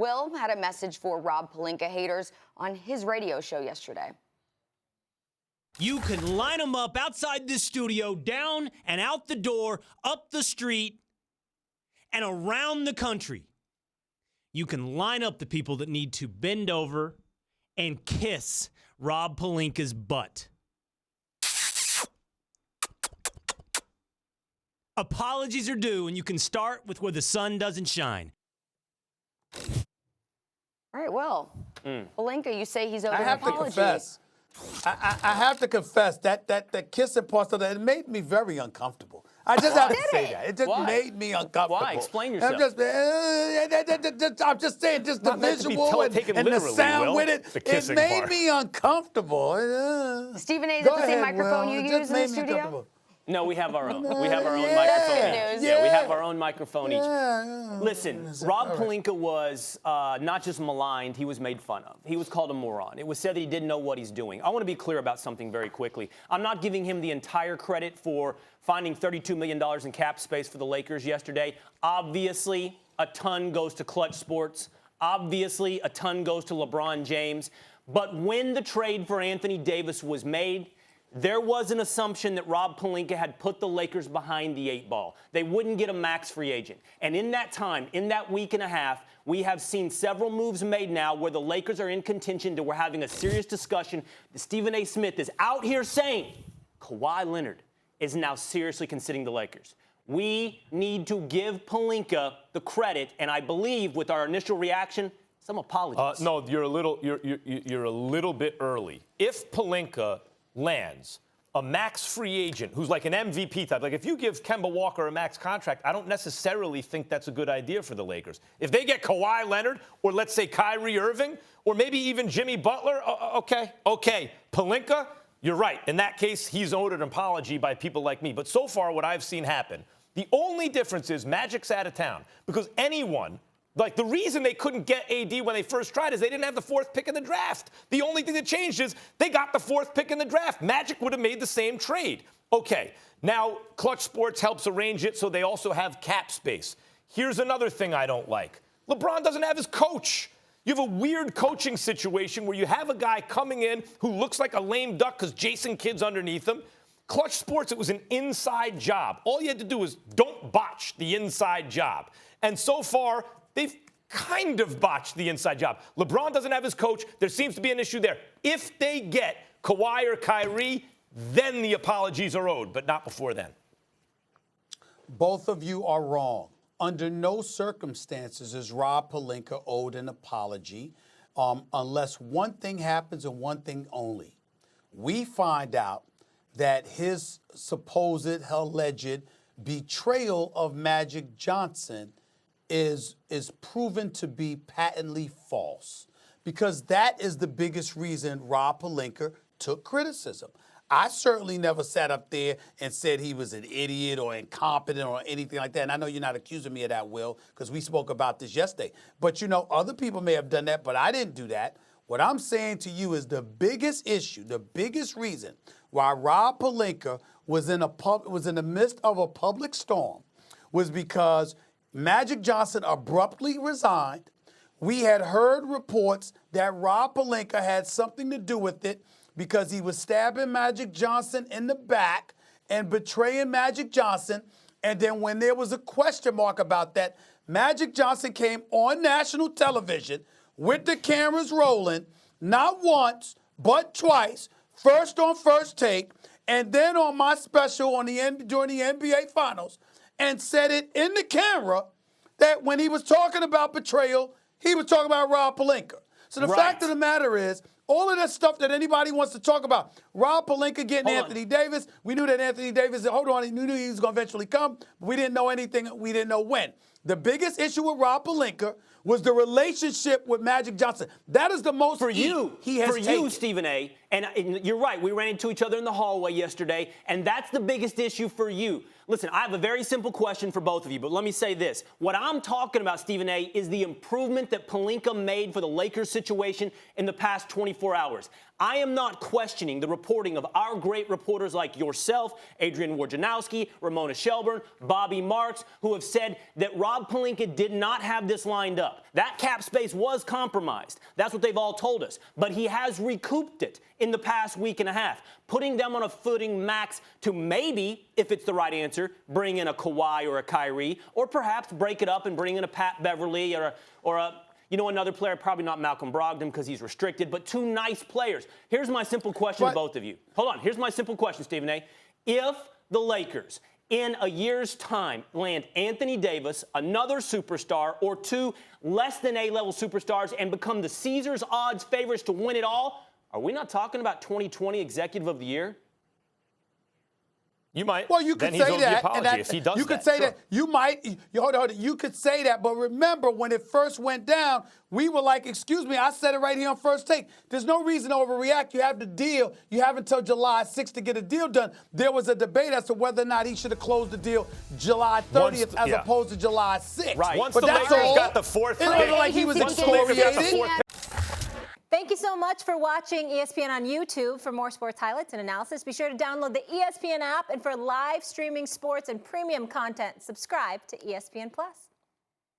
Will had a message for Rob Pelinka haters on his radio show yesterday. You can line them up outside this studio, down and out the door, up the street, and around the country. You can line up the people that need to bend over and kiss Rob Pelinka's butt. Apologies are due, and you can start with where the sun doesn't shine. All right, Will. Pelinka, you say he's owed an I have apology. to confess. I have to confess that kissing part of that, it made me very uncomfortable. I just have to say that. It just made me uncomfortable. Why? Explain yourself. I'm just saying, just the visual and the sound with it, it made me uncomfortable. Stephen A., is that the same microphone you use in the studio? No, we have our own. We have our own microphone. Yeah, we have our own microphone each. Listen, Rob Pelinka was not just maligned, he was made fun of. He was called a moron. It was said that he didn't know what he's doing. I want to be clear about something very quickly. I'm not giving him the entire credit for finding $32 million in cap space for the Lakers yesterday. Obviously, a ton goes to Clutch Sports. Obviously, a ton goes to LeBron James. But when the trade for Anthony Davis was made, there was an assumption that Rob Pelinka had put the Lakers behind the 8 ball. They wouldn't get a max free agent. And in that time, in that week and a half, we have seen several moves made now where the Lakers are in contention to we're having a serious discussion. Stephen A. Smith is out here saying Kawhi Leonard is now seriously considering the Lakers. We need to give Pelinka the credit, and I believe with our initial reaction, some apologies. No, you're a little bit early. If Pelinka lands a max free agent who's like an MVP type. Like if you give Kemba Walker a max contract, I don't necessarily think that's a good idea for the Lakers. If they get Kawhi Leonard or let's say Kyrie Irving or maybe even Jimmy Butler, okay. Pelinka, you're right. In that case, he's owed an apology by people like me. But so far, what I've seen happen, the only difference is Magic's out of town because anyone. Like, the reason they couldn't get AD when they first tried is they didn't have the 4th pick in the draft. The only thing that changed is they got the 4th pick in the draft. Magic would have made the same trade. Okay, now Clutch Sports helps arrange it so they also have cap space. Here's another thing I don't like. LeBron doesn't have his coach. You have a weird coaching situation where you have a guy coming in who looks like a lame duck because Jason Kidd's underneath him. Clutch Sports, it was an inside job. All you had to do was don't botch the inside job. And so far, they've kind of botched the inside job. LeBron doesn't have his coach. There seems to be an issue there. If they get Kawhi or Kyrie, then the apologies are owed, but not before then. Both of you are wrong. Under no circumstances is Rob Pelinka owed an apology unless one thing happens and one thing only. We find out that his supposed, alleged betrayal of Magic Johnson is proven to be patently false because that is the biggest reason Rob Pelinka took criticism. I certainly never sat up there and said he was an idiot or incompetent or anything like that. And I know you're not accusing me of that, Will, because we spoke about this yesterday. But, you know, other people may have done that, but I didn't do that. What I'm saying to you is the biggest issue, the biggest reason why Rob Pelinka was in the midst of a public storm was because Magic Johnson abruptly resigned. We had heard reports that Rob Pelinka had something to do with it because he was stabbing Magic Johnson in the back and betraying Magic Johnson. And then when there was a question mark about that, Magic Johnson came on national television with the cameras rolling, not once, but twice, first on First Take, and then on my special during the NBA Finals, and said it in the camera that when he was talking about betrayal, he was talking about Rob Pelinka. So the fact of the matter is, all of that stuff that anybody wants to talk about, Rob Pelinka getting Anthony Davis, we knew that Anthony Davis, we knew he was going to eventually come, but we didn't know anything, we didn't know when. The biggest issue with Rob Pelinka was the relationship with Magic Johnson. That is the most he has taken. For you, Stephen A., and you're right, we ran into each other in the hallway yesterday, and that's the biggest issue for you. Listen, I have a very simple question for both of you, but let me say this. What I'm talking about, Stephen A., is the improvement that Pelinka made for the Lakers situation in the past 24 hours. I am not questioning the reporting of our great reporters like yourself, Adrian Wojnarowski, Ramona Shelburne, Bobby Marks, who have said that Rob Pelinka did not have this lined up. That cap space was compromised. That's what they've all told us. But he has recouped it in the past week and a half, putting them on a footing max to maybe, if it's the right answer, bring in a Kawhi or a Kyrie, or perhaps break it up and bring in a Pat Beverly or another player, probably not Malcolm Brogdon because he's restricted, but two nice players. Here's my simple question to both of you. Hold on. Here's my simple question, Stephen A. If the Lakers, in a year's time, land Anthony Davis, another superstar, or two less than A-level superstars and become the Caesars odds favorites to win it all, are we not talking about 2020 Executive of the Year? You might. Well, you could say that. If he does you could say that. You might. Hold on. You could say that. But remember, when it first went down, we were like, excuse me, I said it right here on First Take. There's no reason to overreact. You have the deal. You have until July 6th to get a deal done. There was a debate as to whether or not he should have closed the deal July 30th as opposed to July 6th. Right. Once but the that's Lakers all. got the fourth It pick. wasn't like he was excoriated. Thank you so much for watching ESPN on YouTube. For more sports highlights and analysis, be sure to download the ESPN app. And for live streaming sports and premium content, subscribe to ESPN+.